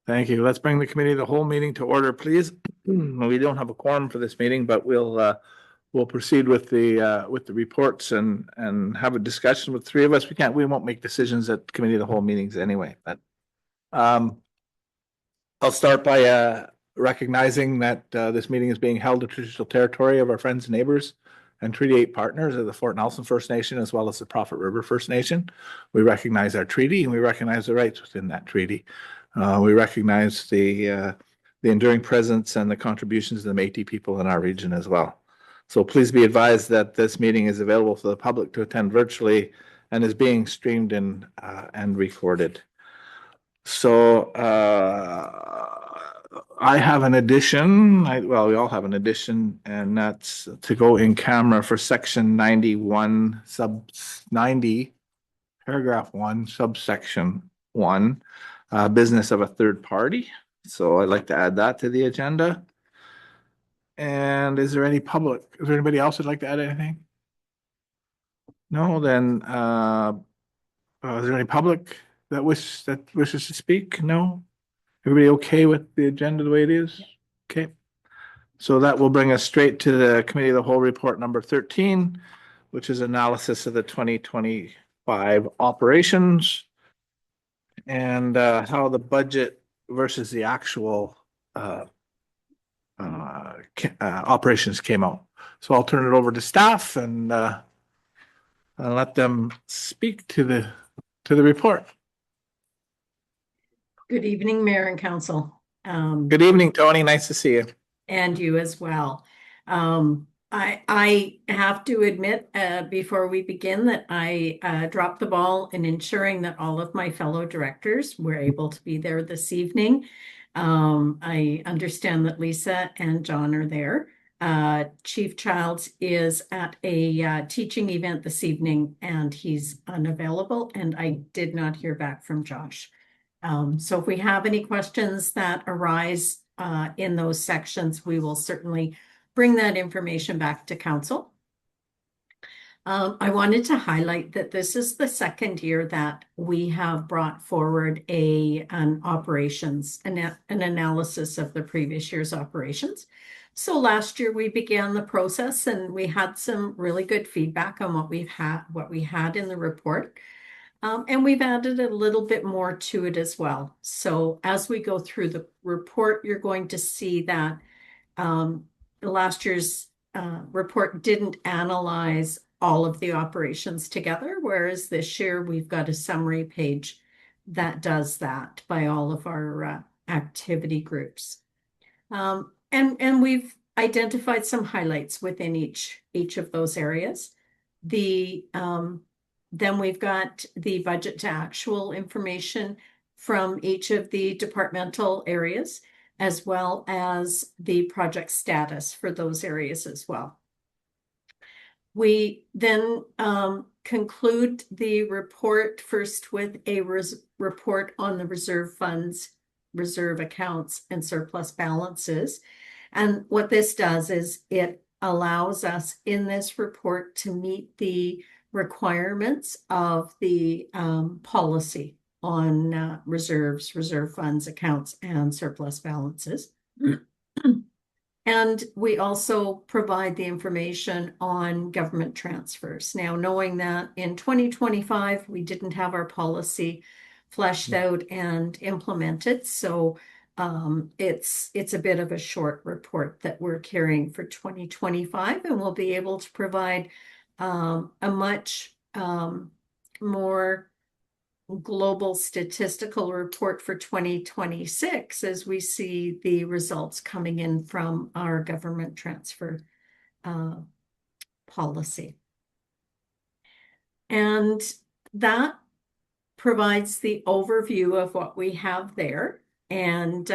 Thank you. Let's bring the committee of the whole meeting to order, please. We don't have a quorum for this meeting, but we'll proceed with the reports and have a discussion with three of us. We won't make decisions at committee of the whole meetings anyway, but I'll start by recognizing that this meeting is being held in traditional territory of our friends and neighbors and Treaty 8 partners of the Fort Nelson First Nation, as well as the Prophet River First Nation. We recognize our treaty and we recognize the rights within that treaty. We recognize the enduring presence and the contributions of the Métis people in our region as well. So please be advised that this meeting is available for the public to attend virtually and is being streamed and recorded. So I have an addition. Well, we all have an addition, and that's to go in camera for section 91, sub 90, paragraph 1, subsection 1, business of a third party. So I'd like to add that to the agenda. And is there anybody else who'd like to add anything? No, then is there any public that wishes to speak? No? Everybody okay with the agenda the way it is? Okay. So that will bring us straight to the committee of the whole report number 13, which is analysis of the 2025 operations and how the budget versus the actual operations came out. So I'll turn it over to staff and let them speak to the report. Good evening, Mayor and Council. Good evening, Tony. Nice to see you. And you as well. I have to admit before we begin that I dropped the ball in ensuring that all of my fellow directors were able to be there this evening. I understand that Lisa and John are there. Chief Childs is at a teaching event this evening and he's unavailable, and I did not hear back from Josh. So if we have any questions that arise in those sections, we will certainly bring that information back to council. I wanted to highlight that this is the second year that we have brought forward an analysis of the previous year's operations. So last year we began the process and we had some really good feedback on what we had in the report. And we've added a little bit more to it as well. So as we go through the report, you're going to see that last year's report didn't analyze all of the operations together, whereas this year we've got a summary page that does that by all of our activity groups. And we've identified some highlights within each of those areas. Then we've got the budget to actual information from each of the departmental areas, as well as the project status for those areas as well. We then conclude the report first with a report on the reserve funds, reserve accounts, and surplus balances. And what this does is it allows us in this report to meet the requirements of the policy on reserves, reserve funds, accounts, and surplus balances. And we also provide the information on government transfers. Now, knowing that in 2025, we didn't have our policy fleshed out and implemented. So it's a bit of a short report that we're carrying for 2025, and we'll be able to provide a much more global statistical report for 2026 as we see the results coming in from our government transfer policy. And that provides the overview of what we have there. And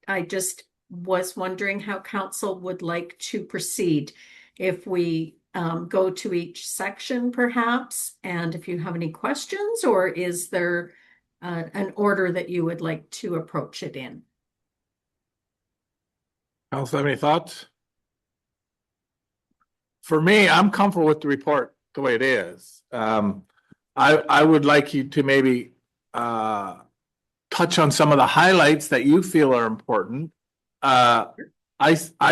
I just was wondering how council would like to proceed. If we go to each section perhaps, and if you have any questions, or is there an order that you would like to approach it in? Council, have any thoughts? For me, I'm comfortable with the report the way it is. I would like you to maybe touch on some of the highlights that you feel are important. I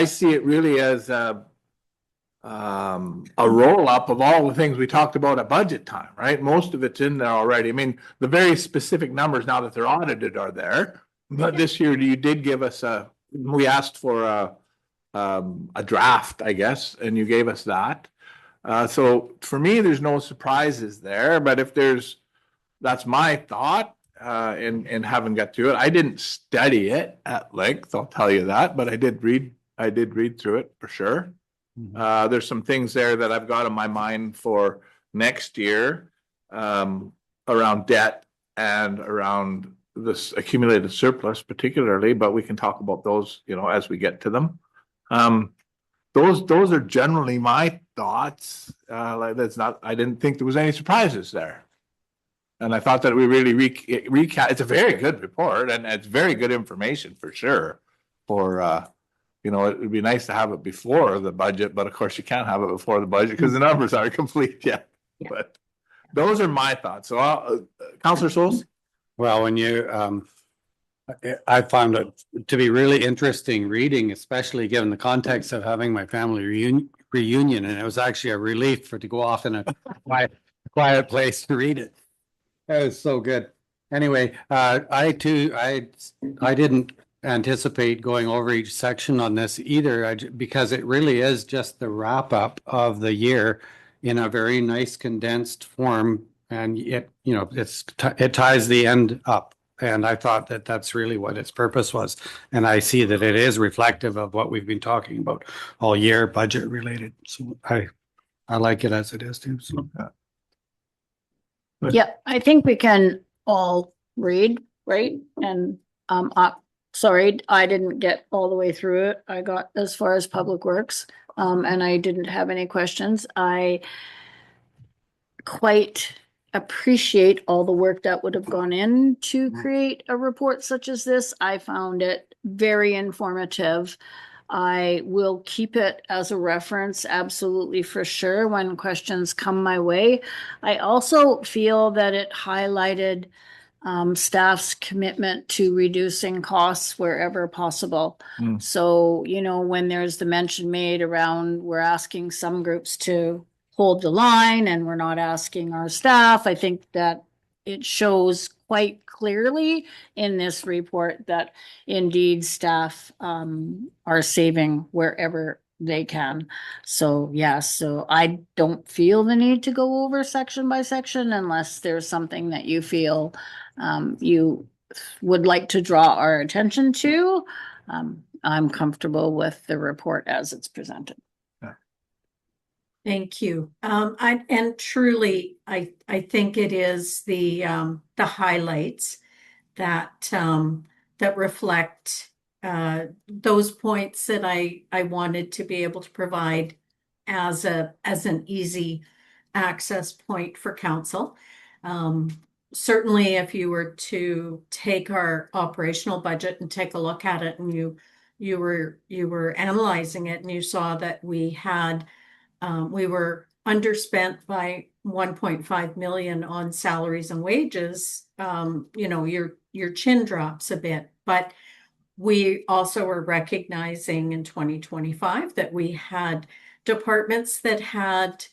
see it really as a roll up of all the things we talked about at budget time, right? Most of it's in there already. I mean, the very specific numbers now that they're audited are there. But this year you did give us we asked for a draft, I guess, and you gave us that. So for me, there's no surprises there, but that's my thought, and haven't got to it. I didn't study it at length, I'll tell you that, but I did read through it for sure. There's some things there that I've got in my mind for next year, around debt and around this accumulated surplus particularly, but we can talk about those, as we get to them. Those are generally my thoughts. I didn't think there was any surprises there. And I thought that we really recap. It's a very good report and it's very good information for sure. It would be nice to have it before the budget, but of course you can't have it before the budget because the numbers aren't complete yet. Yeah. But those are my thoughts. So, Councillor Souls? Well, I found it to be really interesting reading, especially given the context of having my family reunion, and it was actually a relief to go off in a quiet place to read it. That was so good. Anyway, I didn't anticipate going over each section on this either, because it really is just the wrap up of the year in a very nice condensed form, and it ties the end up. And I thought that that's really what its purpose was. And I see that it is reflective of what we've been talking about all year, budget related. So I like it as it is too. So. Yeah, I think we can all read, right? And sorry, I didn't get all the way through it. I got as far as Public Works, and I didn't have any questions. I quite appreciate all the work that would have gone in to create a report such as this. I found it very informative. I will keep it as a reference, absolutely, for sure, when questions come my way. I also feel that it highlighted staff's commitment to reducing costs wherever possible. So, when there's the mention made around we're asking some groups to hold the line and we're not asking our staff, I think that it shows quite clearly in this report that indeed staff are saving wherever they can. So so I don't feel the need to go over section by section unless there's something that you feel you would like to draw our attention to. I'm comfortable with the report as it's presented. Thank you. And truly, I think it is the highlights that reflect those points that I wanted to be able to provide as an easy access point for council. Certainly, if you were to take our operational budget and take a look at it, and you were analyzing it, and you saw that we were underspent by 1.5 million on salaries and wages, your chin drops a bit. But we also were recognizing in 2025 that we had departments that had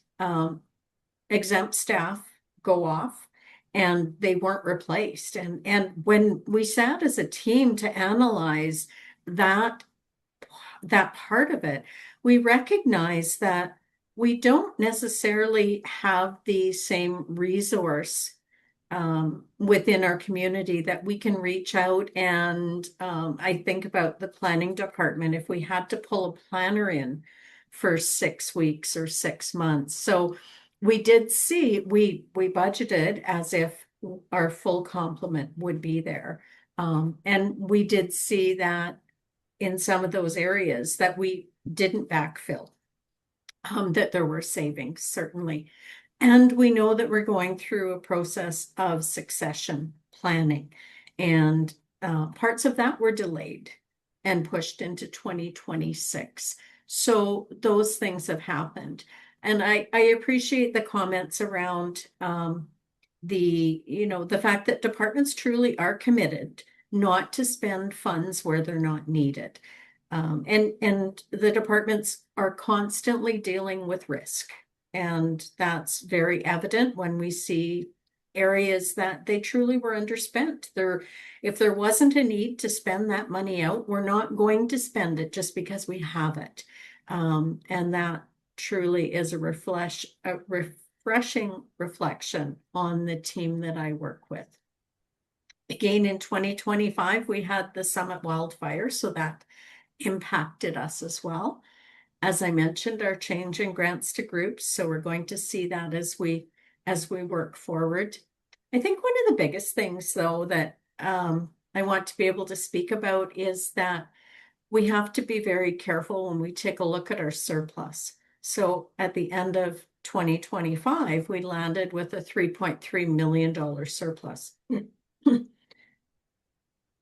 exempt staff go off and they weren't replaced. And when we sat as a team to analyze that part of it, we recognized that we don't necessarily have the same resource within our community that we can reach out. And I think about the planning department, if we had to pull a planner in for 6 weeks or 6 months. So we did see, we budgeted as if our full complement would be there. And we did see that in some of those areas that we didn't backfill. That there were savings, certainly. And we know that we're going through a process of succession planning. And parts of that were delayed and pushed into 2026. So those things have happened. And I appreciate the comments around the fact that departments truly are committed not to spend funds where they're not needed. And the departments are constantly dealing with risk. And that's very evident when we see areas that they truly were underspent. If there wasn't a need to spend that money out, we're not going to spend it just because we have it. And that truly is a refreshing reflection on the team that I work with. Again, in 2025, we had the Summit wildfire, so that impacted us as well. As I mentioned, our change in grants to groups, so we're going to see that as we work forward. I think one of the biggest things, though, that I want to be able to speak about is that we have to be very careful when we take a look at our surplus. So at the end of 2025, we landed with a $3.3 million surplus.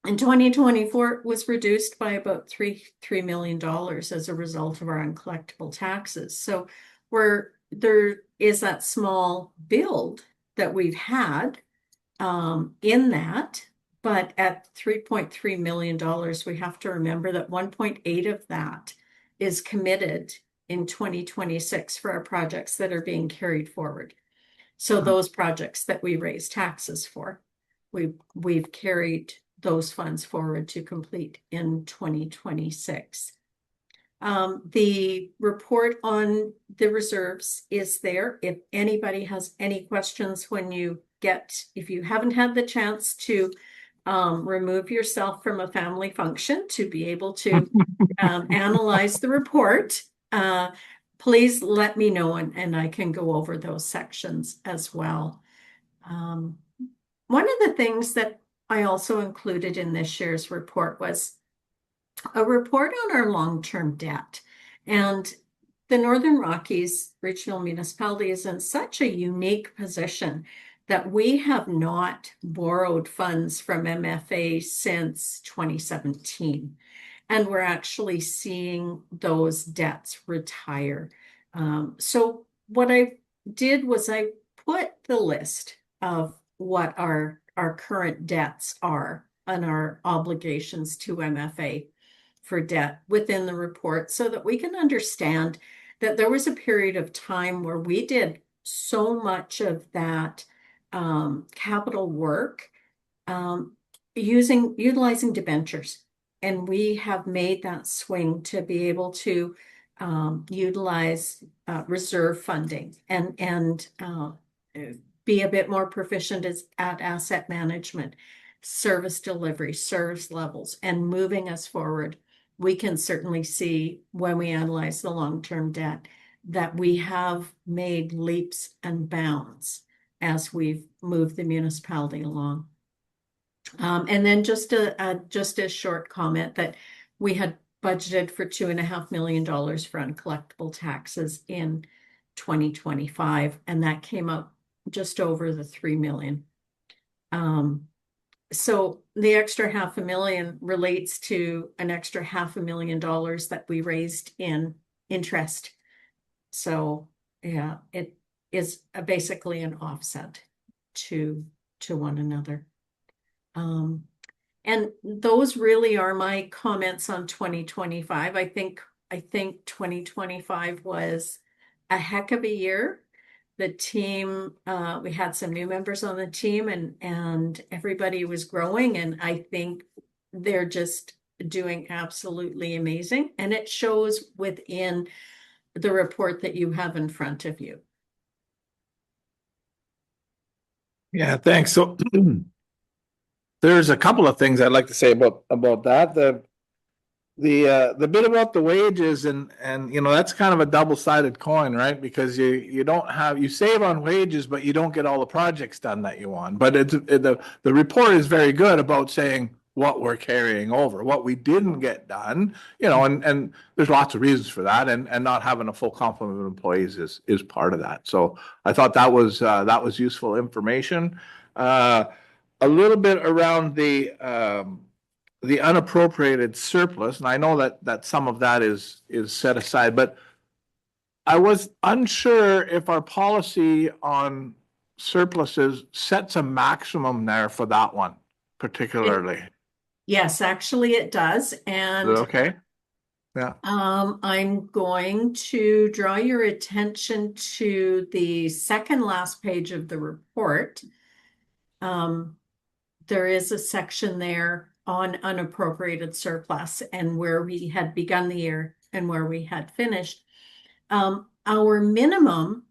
In 2024, it was reduced by about $3 million as a result of our uncollectible taxes. So there is that small build that we've had in that, but at $3.3 million, we have to remember that 1.8 of that is committed in 2026 for our projects that are being carried forward. So those projects that we raise taxes for, we've carried those funds forward to complete in 2026. The report on the reserves is there. If anybody has any questions if you haven't had the chance to remove yourself from a family function to be able to analyze the report, please let me know and I can go over those sections as well. One of the things that I also included in this year's report was a report on our long-term debt. And the Northern Rockies Regional Municipality is in such a unique position that we have not borrowed funds from MFA since 2017. And we're actually seeing those debts retire. So what I did was I put the list of what our current debts are and our obligations to MFA for debt within the report so that we can understand that there was a period of time where we did so much of that capital work utilizing debentures. And we have made that swing to be able to utilize reserve funding and be a bit more proficient at asset management, service delivery, service levels, and moving us forward. We can certainly see when we analyze the long-term debt that we have made leaps and bounds as we've moved the municipality along. And then just a short comment that we had budgeted for $2.5 million for uncollectible taxes in 2025, and that came up just over the 3 million. So the extra $500,000 relates to an extra $500,000 that we raised in interest. So yeah, it is basically an offset to one another. And those really are my comments on 2025. I think 2025 was a heck of a year. The team, we had some new members on the team and everybody was growing, and I think they're just doing absolutely amazing. And it shows within the report that you have in front of you. Yeah, thanks. So there's a couple of things I'd like to say about that. The bit about the wages and that's kind of a double-sided coin, right? Because you save on wages, but you don't get all the projects done that you want. But the report is very good about saying what we're carrying over, what we didn't get done, and there's lots of reasons for that, and not having a full complement of employees is part of that. So I thought that was useful information. A little bit around the unappropriated surplus, and I know that some of that is set aside, but I was unsure if our policy on surpluses sets a maximum there for that one particularly. Is Yes, actually it does. it And okay? Yeah, I'm going to draw your attention to the second last page of the report. There is a section there on unappropriated surplus and where we had begun the year and where we had finished. Our minimum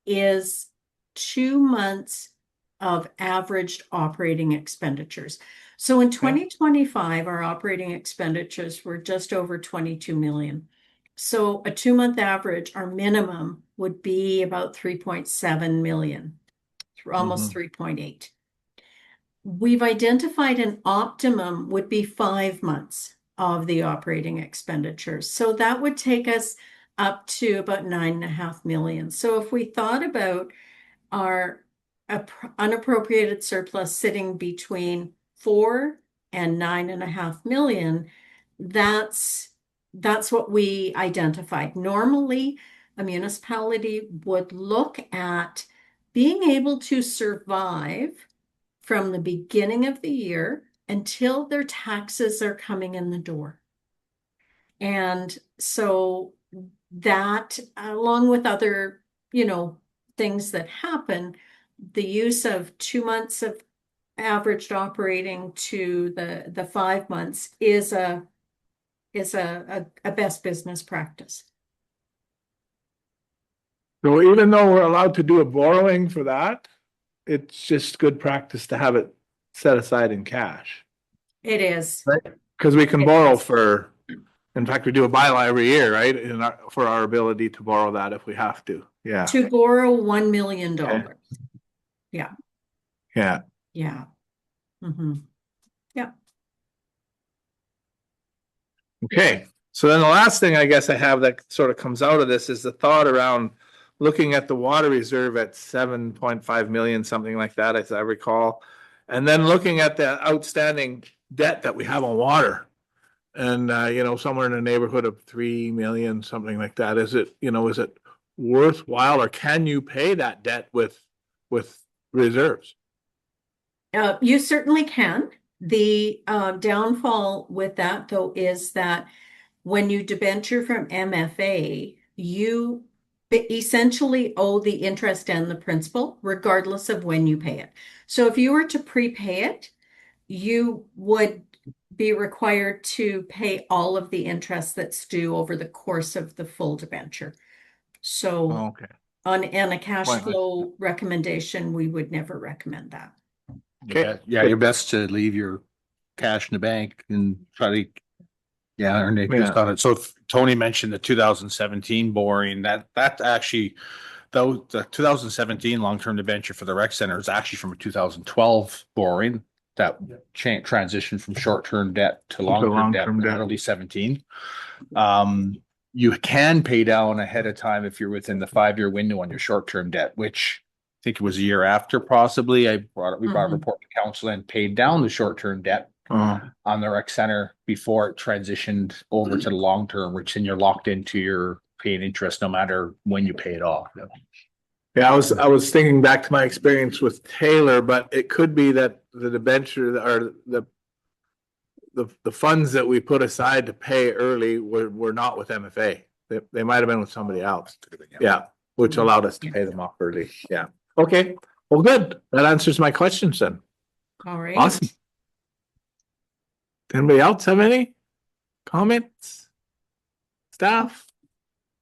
is 2 months of averaged operating expenditures. So in 2025, our operating expenditures were just over 22 million. So a 2-month average, our minimum would be about 3.7 million, almost 3.8. We've identified an optimum would be 5 months of the operating expenditures. So that would take us up to about 9.5 million. So if we thought about our unappropriated surplus sitting between 4 and 9.5 million, that's what we identified. Normally, a municipality would look at being able to survive from the beginning of the year until their taxes are coming in the door. And so that, along with other, things that happen, the use of 2 months of averaged operating to the 5 months is a best business practice. so even though we're allowed to do a borrowing for that, it's just good practice to have it set aside in cash. It is. Right. Because we can borrow for, in fact, we do a bylaw every year, right? For our ability to borrow that if we have to. Yeah, To borrow $1 million. Okay. Yeah. yeah. Yeah. Mm-hmm. Okay, so then the last thing I guess I have that sort of comes out of this is the thought around looking at the water reserve at 7.5 million, something like that, as I recall. And then looking at the outstanding debt that we have on water. And, somewhere in the neighborhood of 3 million, something like that. Is it worthwhile, or can you pay that debt with reserves? You certainly can. The downfall with that, though, is that when you debenture from MFA, you essentially owe the interest and the principal, regardless of when you pay it. So if you were to prepay it, you would be required to pay all of the interest that's due over the course of the full debenture. So Okay. on a cash Pointless. flow recommendation, we would never recommend that. Okay. Yeah, you're best to leave your cash in the bank and try to, earn interest Yeah. on it. So if Tony mentioned the 2017 borrowing, that actually, though, the 2017 long-term debenture for the rec center is actually from a 2012 borrowing that transitioned from short-term debt to long-term debt in early 17. You can pay down ahead of time if you're within the 5-year window on your short-term debt, which I think it was a year after possibly. We brought a report to council and paid down the short-term debt on the rec center before it transitioned over to the long-term, which then you're locked into your paying interest no matter when you pay it off. Yeah, I was thinking back to my experience with Taylor, but it could be that the debenture or the funds that we put aside to pay early were not with MFA. They might have been with somebody else. Yeah, which allowed us to pay them off early. Yeah. Okay. Well, good. That answers my questions then. All right. Awesome. Anybody else have any comments? Staff?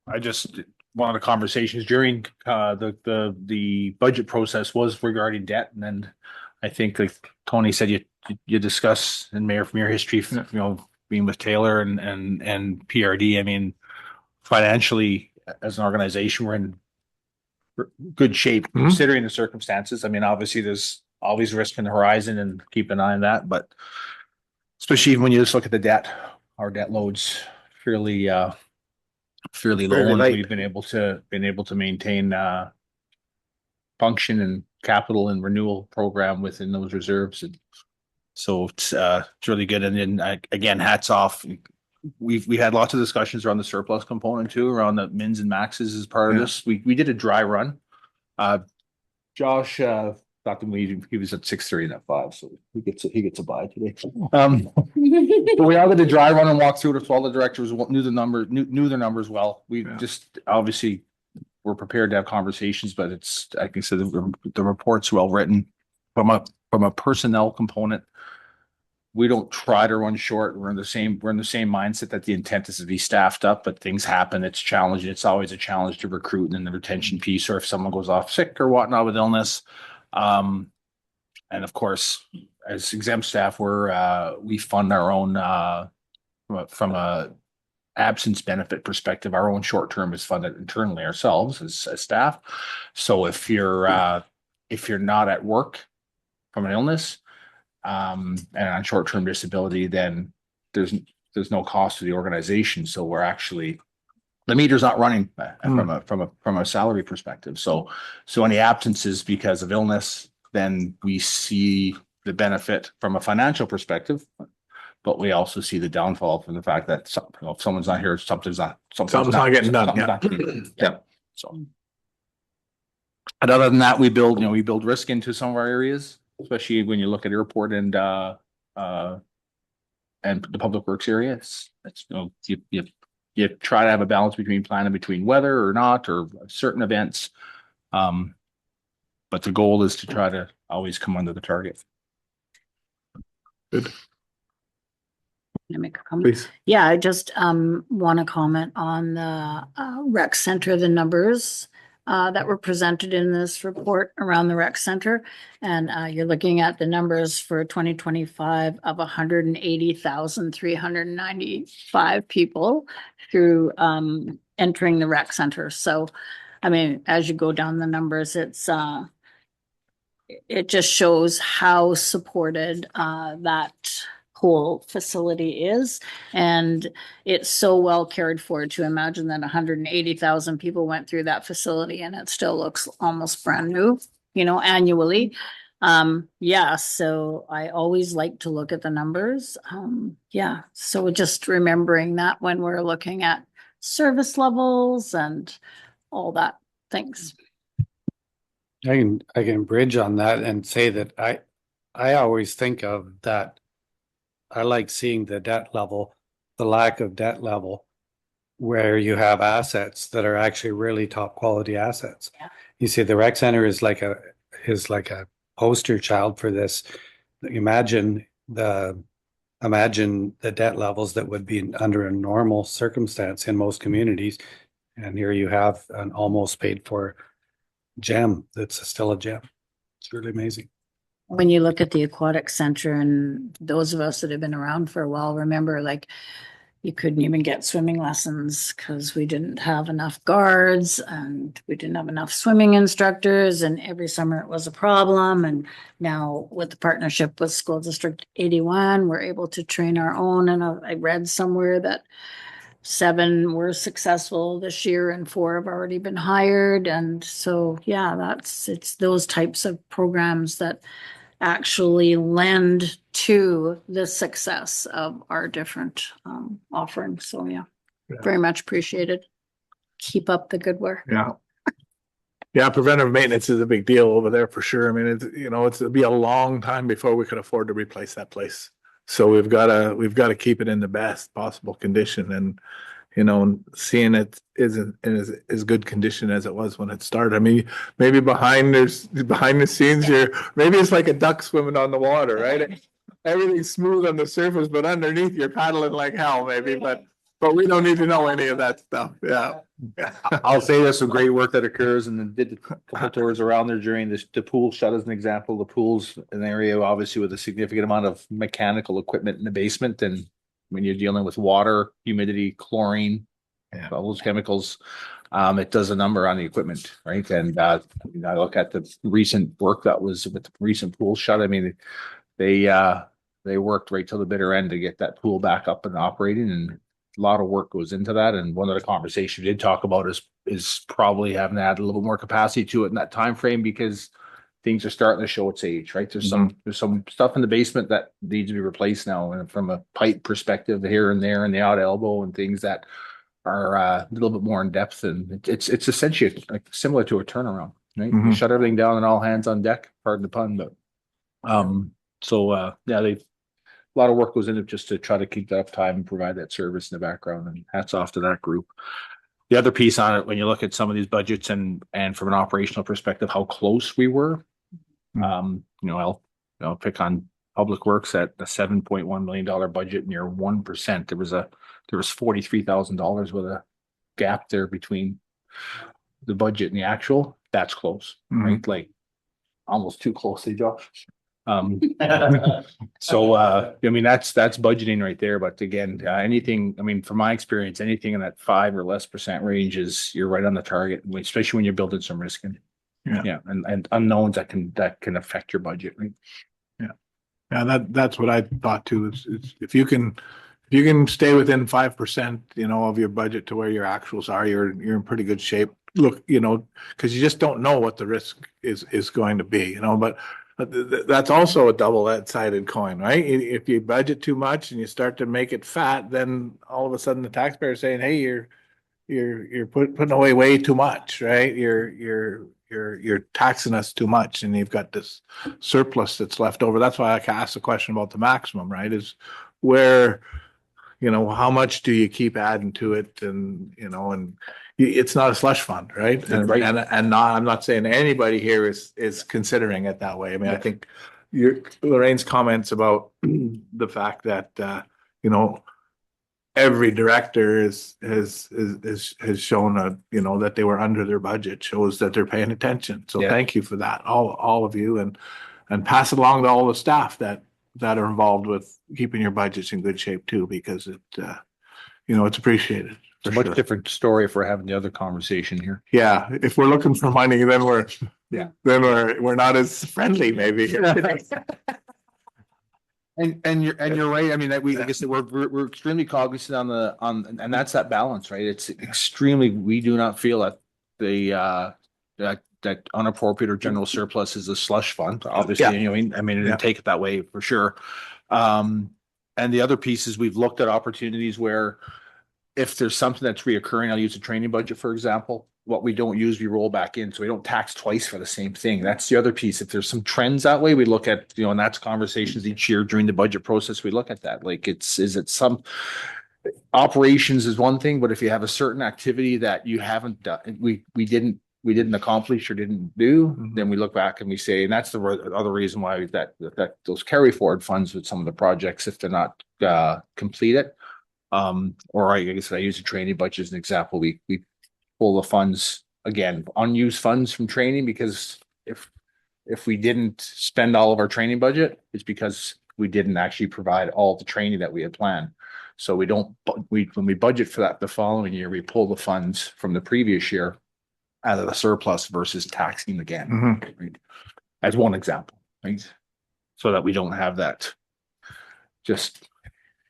One of the conversations during the budget process was regarding debt, and then I think, like Tony said, you discuss, and Mayor, from your history, being with Taylor and PRD. I mean, financially as an organization, we're in good shape considering the circumstances. I mean, obviously there's always risk in the horizon, and keep an eye on that. But especially even when you just look at the debt, our debt load's fairly low, and we've been able to maintain function and capital and renewal program within those reserves. And so it's really good. And then again, hats off. We had lots of discussions around the surplus component too, around the mins and maxes as part of this. We did a dry run. Josh, thought that he was at 6:30 and at 5, so he gets a bye today. But we all did a dry run and walk through it, so all the directors knew their numbers well. We Yeah. just obviously we're prepared to have conversations, but it's, like I said, the report's well written from a personnel component. We don't try to run short. We're in the same mindset that the intent is to be staffed up, but things happen. It's challenging. It's always a challenge to recruit, and then the retention piece, or if someone goes off sick or whatnot with illness. And of course, as exempt staff, we fund our own, from a absence benefit perspective, our own short term is funded internally ourselves as staff. So if you're not at work from an illness, and on short term disability, then there's no cost to the organization. So we're actually, the meter's not running from a salary perspective. So any absences because of illness, then we see the benefit from a financial perspective. But we also see the downfall from the fact that if someone's not here, something's not getting done. something's Yeah. not getting done. Yeah. So, and other than that, we build risk into some of our areas, especially when you look at airport and the public works area. It's you try to have a balance between planning between weather or not, or certain events. But the goal is to try to always come under the target. Good. Can I make a comment? Please. Yeah, I just want to comment on the rec center, the numbers that were presented in this report around the rec center. And you're looking at the numbers for 2025 of 180,395 people through entering the rec center. So, I mean, as you go down the numbers, it just shows how supported that whole facility is. And it's so well cared for to imagine that 180,000 people went through that facility and it still looks almost brand new, annually. Yeah, so I always like to look at the numbers. Yeah, so just remembering that when we're looking at service levels and all that things. I can bridge on that and say that I always think of that. I like seeing the debt level, the lack of debt level, where you have assets that are actually really top quality assets. Yeah. You see, the rec center is like a poster child for this. Imagine the debt levels that would be under a normal circumstance in most communities, and here you have an almost paid for gem that's still a gem. It's really amazing. When you look at the aquatic center, and those of us that have been around for a while, remember, like, you couldn't even get swimming lessons because we didn't have enough guards and we didn't have enough swimming instructors, and every summer it was a problem. And now with the partnership with School District 81, we're able to train our own. And I read somewhere that 7 were successful this year and 4 have already been hired. And so, yeah, it's those types of programs that actually lend to the success of our different offerings. So yeah, very much appreciated. Keep up the good work. Yeah. Yeah, preventive maintenance is a big deal over there for sure. I mean, it'll be a long time before we could afford to replace that place. So we've got to keep it in the best possible condition, and seeing it isn't in as good condition as it was when it started. I mean, maybe behind the scenes, maybe it's like a duck swimming on the water, right? Everything's smooth on the surface, but underneath you're paddling like hell, maybe. But we don't need to know any of that stuff. Yeah. I'll say there's some great work that occurs, and did a couple tours around there during the pool shut as an example. The pool's an area obviously with a significant amount of mechanical equipment in the basement, and when you're dealing with water, humidity, chlorine, all those chemicals, it does a number on the equipment, right? And I look at the recent work that was with the recent pool shut. I mean, they worked right till the bitter end to get that pool back up and operating, and a lot of work goes into that. And one of the conversations we did talk about is probably having to add a little bit more capacity to it in that time frame, because things are starting to show its age, right? There's some stuff in the basement that needs to be replaced now, and from a pipe perspective here and there and the odd elbow and things that are a little bit more in depth, and it's essentially like similar to a turnaround. right? Mhm. Shut everything down and all hands on deck, pardon the pun, but, yeah, a lot of work goes into it just to try to keep that uptime and provide that service in the background, and hats off to that group. The other piece on it, when you look at some of these budgets and from an operational perspective, how close we were. I'll pick on Public Works at a $7.1 million budget, near 1%. There was $43,000 with a gap there between the budget and the actual. That's close, right? Like almost too closely, Josh. So, I mean, that's budgeting right there. But again, anything, I mean, from my experience, anything in that 5% or less range you're right on the target, especially when you're building some risk in. Yeah. And unknowns that can affect your budget, right? Yeah, that's what I thought too, is if you can stay within 5%, of your budget to where your actuals are, you're in pretty good shape. Look, because you just don't know what the risk is going to be, but that's also a double-sided coin, right? If you budget too much and you start to make it fat, then all of a sudden the taxpayer is saying, hey, you're putting away way too much, right? You're taxing us too much, and you've got this surplus that's left over. That's why I asked the question about the maximum, right? Is where, how much do you keep adding to it? And, it's not a slush fund, right? And, Right. and I'm not saying anybody here is considering it that way. I mean, I think Lorraine's comments about the fact that, every director has shown that they were under their budget, shows that they're paying attention. So Yeah. thank you for that, all of you, and pass it along to all the staff that are involved with keeping your budgets in good shape too, because it's appreciated. It's a for much sure. different story if we're having the other conversation here. Yeah, if we're looking for money, then we're Yeah. we're not as friendly, maybe. And you're right. I mean, like I said, we're extremely cognizant and that's that balance, right? It's extremely, we do not feel that that unappropriate or general surplus is a slush fund, obviously. I mean, Yeah. take it that way for sure. And the other piece is we've looked at opportunities where if there's something that's reoccurring, I'll use a training budget, for example. What we don't use, we roll back in. So we don't tax twice for the same thing. That's the other piece. If there's some trends that way, we look at, and that's conversations each year during the budget process. We look at that. Like is it some operations is one thing, but if you have a certain activity that you haven't done, we didn't accomplish or didn't do, then we look back and we say, and that's the other reason why that those carry forward funds with some of the projects, if they're not completed. Or I guess I use a training budget as an example. We pull the funds, again, unused funds from training, because if we didn't spend all of our training budget, it's because we didn't actually provide all the training that we had planned. So when we budget for that the following year, we pull the funds from the previous year out of the surplus versus taxing again, Mhm. right? As one example, right? So that we don't have that just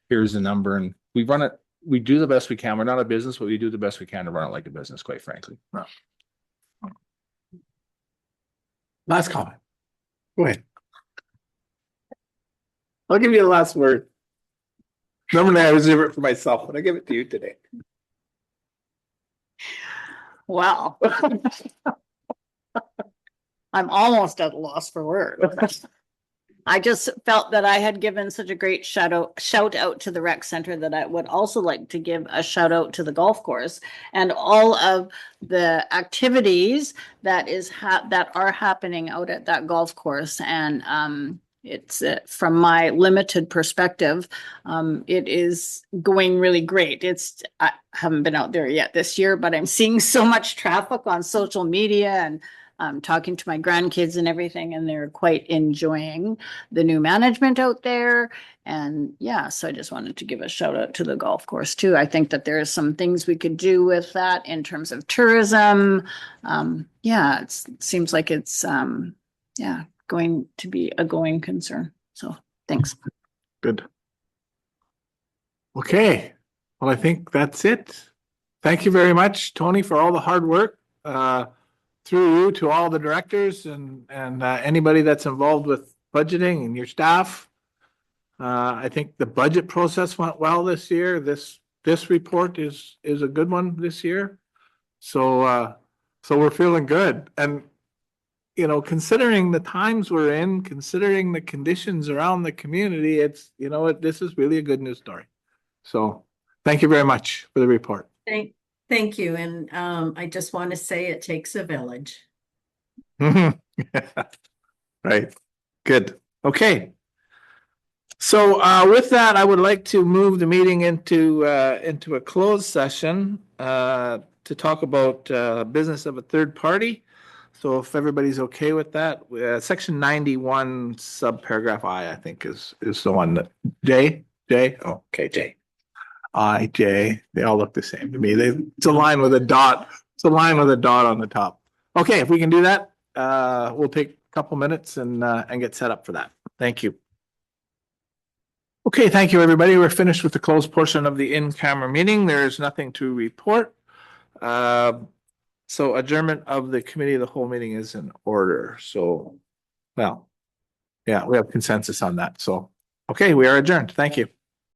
here's the number and we run it, we do the best we can. We're not a business, but we do the best we can to run it like a business, quite frankly. Last comment. Go ahead. I'll give you the last word. Normally I reserve it for myself, but I give it to you today. Wow. I'm almost at a loss for words. I just felt that I had given such a great shout out to the rec center that I would also like to give a shout out to the golf course and all of the activities that are happening out at that golf course. And it's from my limited perspective, it is going really great. I haven't been out there yet this year, but I'm seeing so much traffic on social media and talking to my grandkids and everything, and they're quite enjoying the new management out there. And yeah, so I just wanted to give a shout out to the golf course too. I think that there are some things we could do with that in terms of tourism. Yeah, it seems like it's going to be a going concern. So thanks. Good. Okay, well, I think that's it. Thank you very much, Tony, for all the hard work. Through you to all the directors and anybody that's involved with budgeting and your staff. I think the budget process went well this year. This report is a good one this year. So we're feeling good. And you know, considering the times we're in, considering the conditions around the community, it's, you know what, this is really a good news story. So thank you very much for the report. Thank you. And I just want to say it takes a village. Right, good, okay. So with that, I would like to move the meeting into a closed session to talk about business of a third party. So if everybody's okay with that, section 91 subparagraph I think is the one that J, oh, okay, J. J, they all look the same to me. It's a line with a dot. It's a line with a dot on the top. Okay, if we can do that, we'll take a couple minutes and get set up for that. Thank you. Okay, thank you, everybody. We're finished with the closed portion of the in-camera meeting. There is nothing to report. So adjournment of the committee of the whole meeting is in order. So, well, yeah, we have consensus on that. So, okay, we are adjourned. Thank you.